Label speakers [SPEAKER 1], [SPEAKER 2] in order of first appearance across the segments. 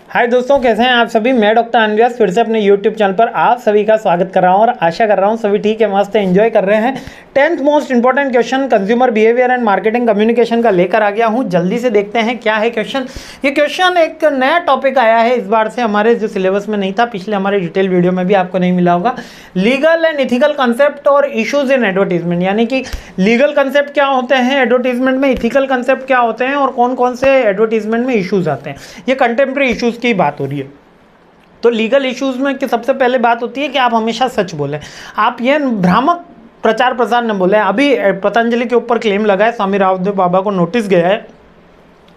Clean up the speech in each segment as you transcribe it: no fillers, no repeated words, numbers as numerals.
[SPEAKER 1] हाय दोस्तों, कैसे हैं आप सभी। मैं डॉक्टर अनव्यास फिर से अपने यूट्यूब चैनल पर आप सभी का स्वागत कर रहा हूं और आशा कर रहा हूं सभी ठीक है, मस्त है, एंजॉय कर रहे हैं। 10th most important question consumer behaviour and marketing communication का लेकर आ गया हूं। जल्दी से देखते हैं क्या है क्वेश्चन। ये क्वेश्चन एक नया टॉपिक आया है इस बार से, हमारे जो सिलेबस में नहीं था, पिछले हमारे डिटेल वीडियो में भी आपको नहीं मिला होगा। लीगल एंड इथिकल कंसेप्ट और इशूज इन एडवर्टीजमेंट, यानी कि लीगल कंसेप्ट क्या होते हैं एडवर्टीजमेंट में, इथिकल कंसेप्ट क्या होते हैं और कौन कौन से एडवर्टीजमेंट में इशूज आते हैं। ये कंटेम्प्रेरी इशूज की बात हो रही है। तो लीगल इश्यूज में कि सबसे पहले बात होती है कि आप हमेशा सच बोलें, आप ये भ्रामक प्रचार प्रसार न बोलें। अभी पतंजलि के ऊपर क्लेम लगा है, स्वामी रामदेव बाबा को नोटिस गया है,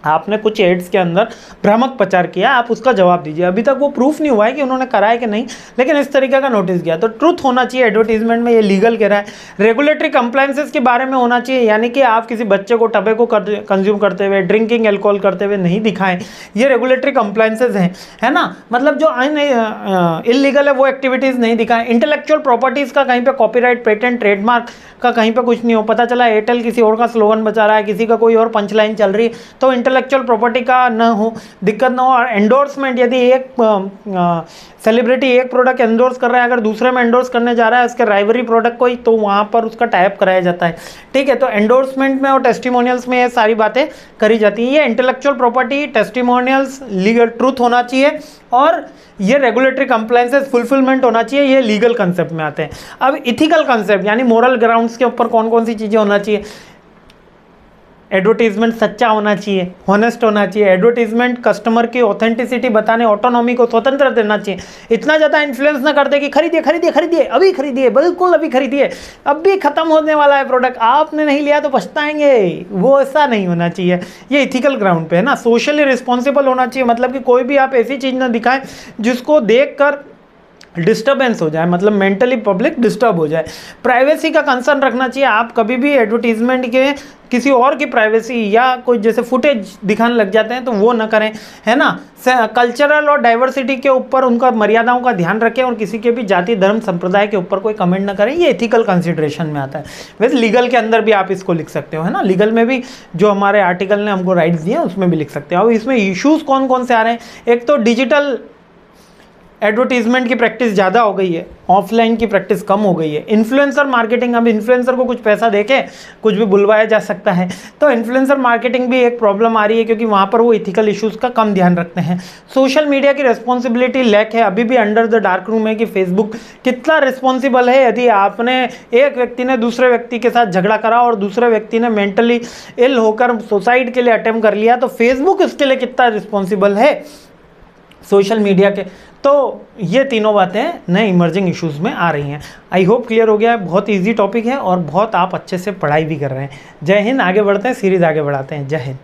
[SPEAKER 1] आपने कुछ एड्स के अंदर भ्रामक प्रचार किया, आप उसका जवाब दीजिए। अभी तक वो प्रूफ नहीं हुआ है कि उन्होंने करा है कि नहीं, लेकिन इस तरीके का नोटिस गया। तो ट्रुथ होना चाहिए एडवर्टीजमेंट में, ये लीगल कह रहा है। रेगुलेटरी कंप्लायंसेस के बारे में होना चाहिए, यानी कि आप किसी बच्चे को टबैको कंज्यूम करते हुए, ड्रिंकिंग एल्कोहल करते हुए नहीं दिखाएं, ये रेगुलेटरी कंप्लायंसेस हैं, है ना। मतलब जो इलीगल है वो एक्टिविटीज़ नहीं दिखाएं। इंटेलेक्चुअल प्रॉपर्टीज़ का कहीं पर कॉपीराइट, पेटेंट, ट्रेडमार्क का कहीं पर कुछ नहीं हो। पता चला एयरटेल किसी और का स्लोगन बचा रहा है, किसी का कोई और पंचलाइन चल रही है, तो इंटेलेक्चुअल प्रॉपर्टी का न हो, दिक्कत ना हो। और एंडोर्समेंट, यदि एक सेलिब्रिटी एक प्रोडक्ट एंडोर्स कर रहा है, अगर दूसरे में एंडोर्स करने जा रहा है उसके राइवरी प्रोडक्ट को ही, तो वहाँ पर उसका टाइप कराया जाता है। ठीक है, तो एंडोर्समेंट में और टेस्टिमोनियल्स में ये सारी बातें करी जाती हैं। ये intellectual property, testimonials, legal truth होना चाहिए और ये रेगुलेटरी कंप्लायंसेस फुलफिलमेंट होना चाहिए, ये लीगल कंसेप्ट में आते हैं। अब इथिकल कंसेप्ट यानी मोरल ग्राउंड्स के ऊपर कौन कौन सी चीज़ें होना चाहिए। एडवर्टीजमेंट सच्चा होना चाहिए, हॉनेस्ट होना चाहिए। एडवर्टीजमेंट कस्टमर की ऑथेंटिसिटी बताने, ऑटोनॉमी को स्वतंत्र देना चाहिए। इतना ज़्यादा इन्फ्लुएंस ना करते कि खरीदिए खरीदिए खरीदिए, अभी खरीदिए, बिल्कुल अभी खरीदिए, अभी खत्म होने वाला है प्रोडक्ट, आपने नहीं लिया तो पछताएंगे, वो ऐसा नहीं होना चाहिए। ये इथिकल ग्राउंड पे है ना। सोशली रिस्पॉन्सिबल होना चाहिए, मतलब कि कोई भी आप ऐसी चीज़ ना दिखाएं जिसको देख कर डिस्टर्बेंस हो जाए, मतलब मेंटली पब्लिक डिस्टर्ब हो जाए। प्राइवेसी का कंसर्न रखना चाहिए। आप कभी भी एडवर्टीजमेंट के किसी और की प्राइवेसी या कोई जैसे फुटेज दिखाने लग जाते हैं तो वो ना करें, है ना। कल्चरल और डाइवर्सिटी के ऊपर उनका मर्यादाओं का ध्यान रखें और किसी के भी जाति, धर्म, संप्रदाय के ऊपर कोई कमेंट ना करें। ये एथिकल कंसिडरेशन में आता है। वैसे लीगल के अंदर भी आप इसको लिख सकते हो, है ना। लीगल में भी जो हमारे आर्टिकल ने हमको राइट्स दिए उसमें भी लिख सकते हो। अब इसमें इश्यूज कौन कौन से आ रहे हैं। एक तो डिजिटल एडवर्टीजमेंट की प्रैक्टिस ज़्यादा हो गई है, ऑफलाइन की प्रैक्टिस कम हो गई है। इन्फ्लुएंसर मार्केटिंग, अब इन्फ्लुएंसर को कुछ पैसा देके कुछ भी बुलवाया जा सकता है, तो इन्फ्लुएंसर मार्केटिंग भी एक प्रॉब्लम आ रही है, क्योंकि वहाँ पर वो इथिकल इश्यूज़ का कम ध्यान रखते हैं। सोशल मीडिया की रिस्पॉन्सिबिलिटी लैक है, अभी भी अंडर द डार्क रूम है कि फेसबुक कितना रिस्पॉन्सिबल है। यदि आपने, एक व्यक्ति ने दूसरे व्यक्ति के साथ झगड़ा करा और दूसरे व्यक्ति ने मेंटली इल होकर सुसाइड के लिए अटेम्प्ट कर लिया, तो फेसबुक इसके लिए कितना रिस्पॉन्सिबल है सोशल मीडिया के। तो ये तीनों बातें नए इमर्जिंग इश्यूज़ में आ रही हैं। आई होप क्लियर हो गया है। बहुत इजी टॉपिक है और बहुत आप अच्छे से पढ़ाई भी कर रहे हैं। जय हिंद। आगे बढ़ते हैं, सीरीज़ आगे बढ़ाते हैं। जय हिंद।